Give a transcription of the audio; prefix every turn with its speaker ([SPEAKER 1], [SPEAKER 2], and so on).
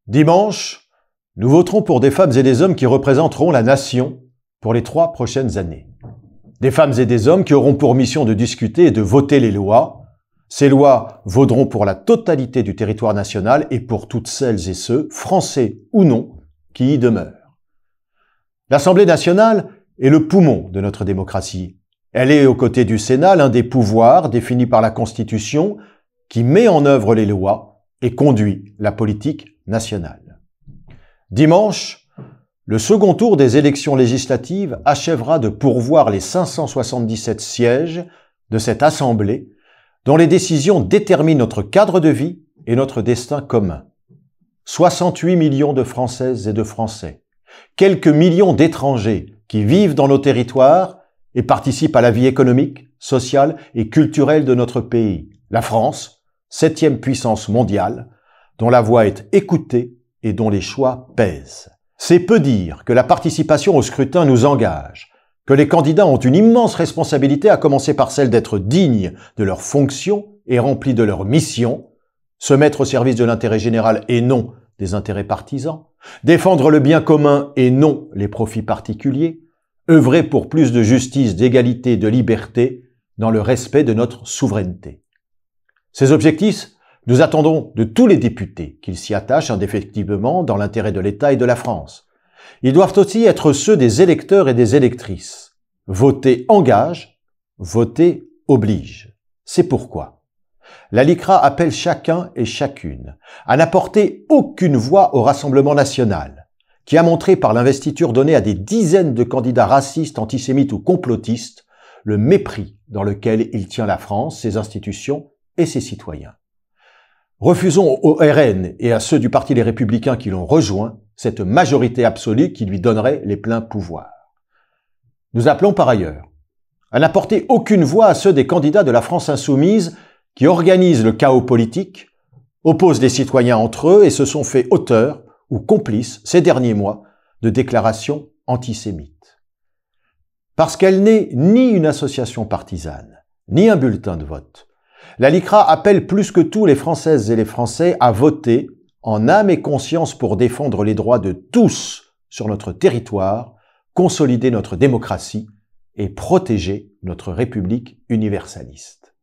[SPEAKER 1] Dimanche, nous voterons pour des femmes et des hommes qui représenteront la nation pour les 3 prochaines années. Des femmes et des hommes qui auront pour mission de discuter et de voter les lois. Ces lois vaudront pour la totalité du territoire national et pour toutes celles et ceux, français ou non, qui y demeurent. L'Assemblée nationale est le poumon de notre démocratie. Elle est, aux côtés du Sénat, l'un des pouvoirs définis par la Constitution qui met en œuvre les lois et conduit la politique nationale. Dimanche, le second tour des élections législatives achèvera de pourvoir les 577 sièges de cette Assemblée dont les décisions déterminent notre cadre de vie et notre destin commun. 68 millions de Françaises et de Français, quelques millions d'étrangers qui vivent dans nos territoires et participent à la vie économique, sociale et culturelle de notre pays. La France, 7e puissance mondiale, dont la voix est écoutée et dont les choix pèsent. C'est peu dire que la participation au scrutin nous engage, que les candidats ont une immense responsabilité, à commencer par celle d'être dignes de leurs fonctions et remplis de leur mission, se mettre au service de l'intérêt général et non des intérêts partisans, défendre le bien commun et non les profits particuliers, œuvrer pour plus de justice, d'égalité, de liberté, dans le respect de notre souveraineté. Ces objectifs, nous attendons de tous les députés qu'ils s'y attachent indéfectiblement dans l'intérêt de l'État et de la France. Ils doivent aussi être ceux des électeurs et des électrices. Voter engage, voter oblige. C'est pourquoi la LICRA appelle chacun et chacune à n'apporter aucune voix au Rassemblement national, qui a montré par l'investiture donnée à des dizaines de candidats racistes, antisémites ou complotistes le mépris dans lequel il tient la France, ses institutions et ses citoyens. Refusons au RN et à ceux du Parti Les Républicains qui l'ont rejoint cette majorité absolue qui lui donnerait les pleins pouvoirs. Nous appelons par ailleurs à n'apporter aucune voix à ceux des candidats de la France insoumise qui organisent le chaos politique, opposent les citoyens entre eux et se sont fait auteurs ou complices ces derniers mois de déclarations antisémites. Parce qu'elle n'est ni une association partisane, ni un bulletin de vote, la LICRA appelle plus que tout les Françaises et les Français à voter en âme et conscience pour défendre les droits de tous sur notre territoire, consolider notre démocratie et protéger notre République universaliste.